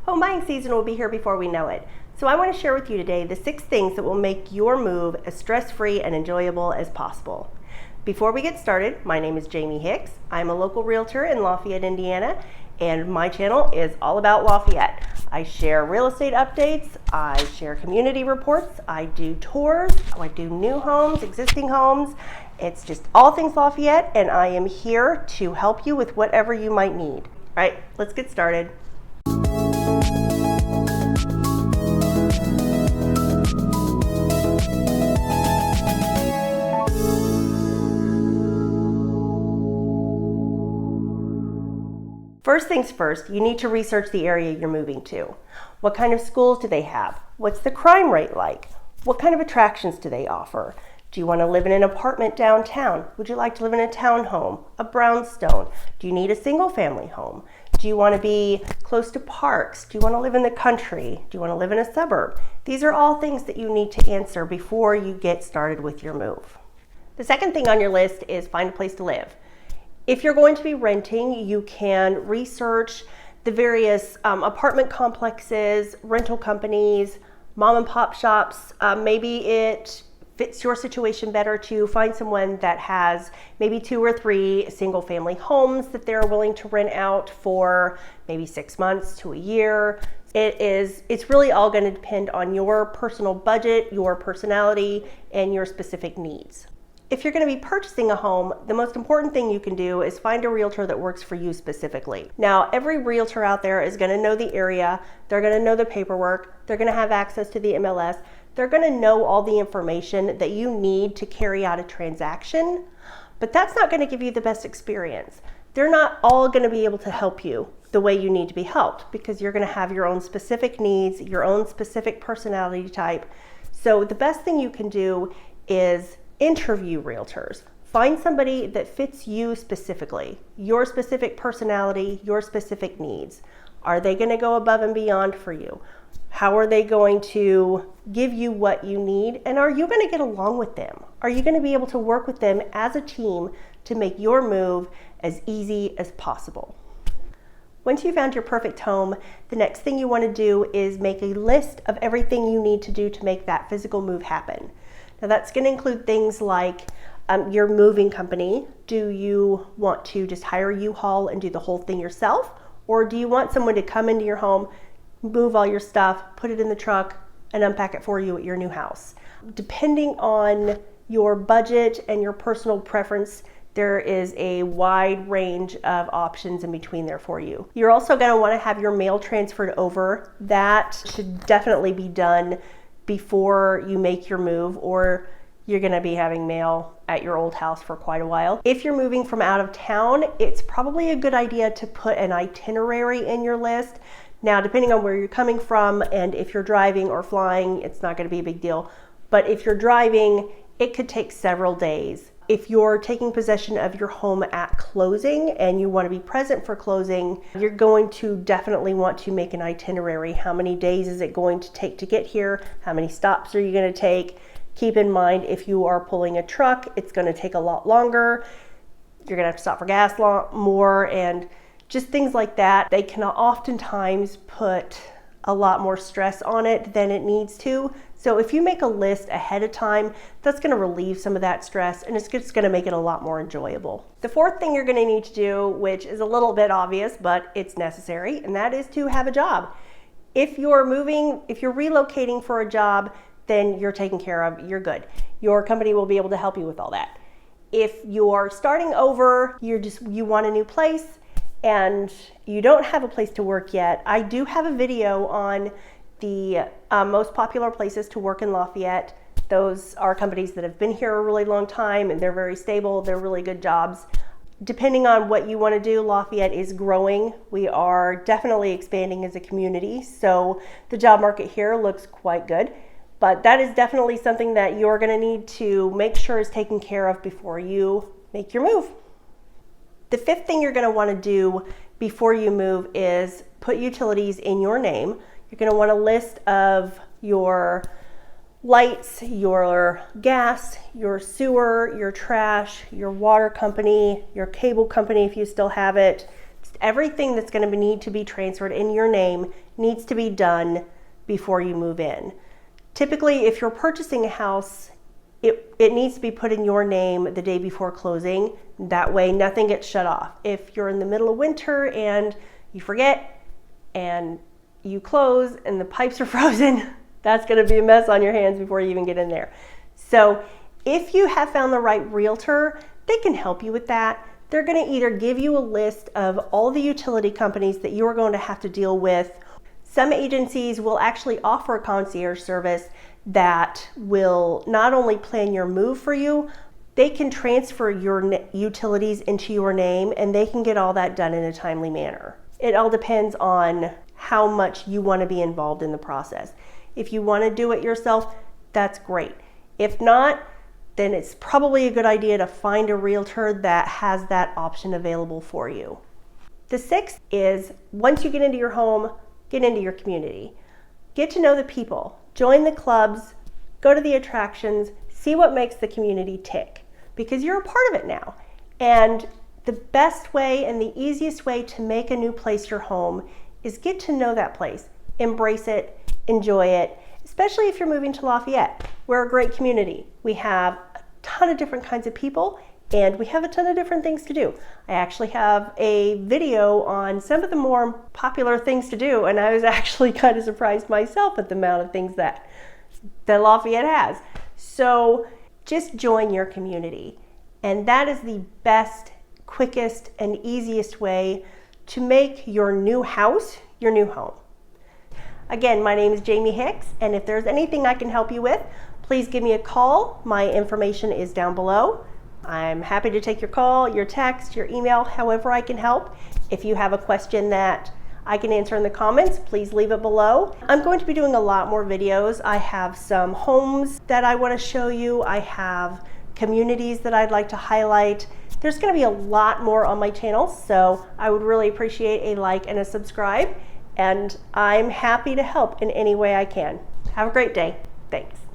Home buying season will be here before we know it. So I want to share with you today the 6 things that will make your move as stress-free and enjoyable as possible. Before we get started, my name is Jamie Hicks. I'm a local realtor in Lafayette, Indiana, and my channel is all about Lafayette. I share real estate updates, I share community reports, I do tours, I do new homes, existing homes. It's just all things Lafayette, and I am here to help you with whatever you might need. All right, let's get started. First things first, you need to research the area you're moving to. What kind of schools do they have? What's the crime rate like? What kind of attractions do they offer? Do you want to live in an apartment downtown? Would you like to live in a townhome, a brownstone? Do you need a single family home? Do you want to be close to parks? Do you want to live in the country? Do you want to live in a suburb? These are all things that you need to answer before you get started with your move. The second thing on your list is find a place to live. If you're going to be renting, you can research the various apartment complexes, rental companies, mom and pop shops. Maybe it fits your situation better to find someone that has maybe 2 or 3 single family homes that they're willing to rent out for maybe 6 months to a year. It's really all going to depend on your personal budget, your personality, and your specific needs. If you're going to be purchasing a home, the most important thing you can do is find a realtor that works for you specifically. Now, every realtor out there is going to know the area, they're going to know the paperwork, they're going to have access to the MLS, they're going to know all the information that you need to carry out a transaction, but that's not going to give you the best experience. They're not all going to be able to help you the way you need to be helped because you're going to have your own specific needs, your own specific personality type. So the best thing you can do is interview realtors. Find somebody that fits you specifically, your specific personality, your specific needs. Are they going to go above and beyond for you? How are they going to give you what you need? And are you going to get along with them? Are you going to be able to work with them as a team to make your move as easy as possible? Once you found your perfect home, the next thing you want to do is make a list of everything you need to do to make that physical move happen. Now that's going to include things like your moving company. Do you want to just hire a U-Haul and do the whole thing yourself? Or do you want someone to come into your home, move all your stuff, put it in the truck, and unpack it for you at your new house? Depending on your budget and your personal preference, there is a wide range of options in between there for you. You're also going to want to have your mail transferred over. That should definitely be done before you make your move, or you're going to be having mail at your old house for quite a while. If you're moving from out of town, it's probably a good idea to put an itinerary in your list. Now, depending on where you're coming from and if you're driving or flying, it's not going to be a big deal. But if you're driving, it could take several days. If you're taking possession of your home at closing and you want to be present for closing, you're going to definitely want to make an itinerary. How many days is it going to take to get here? How many stops are you going to take? Keep in mind, if you are pulling a truck, it's going to take a lot longer. You're going to have to stop for gas more, and just things like that. They can oftentimes put a lot more stress on it than it needs to. So if you make a list ahead of time, that's going to relieve some of that stress, and it's just going to make it a lot more enjoyable. The fourth thing you're going to need to do, which is a little bit obvious, but it's necessary, and that is to have a job. If you're relocating for a job, then you're taken care of, you're good. Your company will be able to help you with all that. If you're starting over, you want a new place, and you don't have a place to work yet, I do have a video on the most popular places to work in Lafayette. Those are companies that have been here a really long time, and they're very stable, they're really good jobs. Depending on what you want to do, Lafayette is growing. We are definitely expanding as a community, so the job market here looks quite good. But that is definitely something that you're going to need to make sure is taken care of before you make your move. The fifth thing you're going to want to do before you move is put utilities in your name. You're going to want a list of your lights, your gas, your sewer, your trash, your water company, your cable company if you still have it, Everything that's going to need to be transferred in your name needs to be done before you move in. Typically, if you're purchasing a house, it needs to be put in your name the day before closing. That way nothing gets shut off. If you're in the middle of winter and you forget and you close and the pipes are frozen, that's going to be a mess on your hands before you even get in there. So if you have found the right realtor, they can help you with that. They're going to either give you a list of all the utility companies that you are going to have to deal with. Some agencies will actually offer a concierge service that will not only plan your move for you, they can transfer your utilities into your name and they can get all that done in a timely manner. It all depends on how much you want to be involved in the process. If you want to do it yourself, that's great. If not, then it's probably a good idea to find a realtor that has that option available for you. The sixth is, once you get into your home, get into your community. Get to know the people. Join the clubs, go to the attractions, see what makes the community tick, because you're a part of it now. And the best way and the easiest way to make a new place your home is get to know that place, embrace it, enjoy it, especially if you're moving to Lafayette. We're a great community. We have a ton of different kinds of people and we have a ton of different things to do. I actually have a video on some of the more popular things to do, and I was actually kind of surprised myself at the amount of things that Lafayette has. So just join your community, and that is the best, quickest, and easiest way to make your new house your new home. Again, my name is Jamie Hicks, and if there's anything I can help you with, please give me a call. My information is down below. I'm happy to take your call, your text, your email, however I can help. If you have a question that I can answer in the comments, please leave it below. I'm going to be doing a lot more videos. I have some homes that I want to show you. I have communities that I'd like to highlight. There's going to be a lot more on my channel, so I would really appreciate a like and a subscribe, and I'm happy to help in any way I can. Have a great day. Thanks.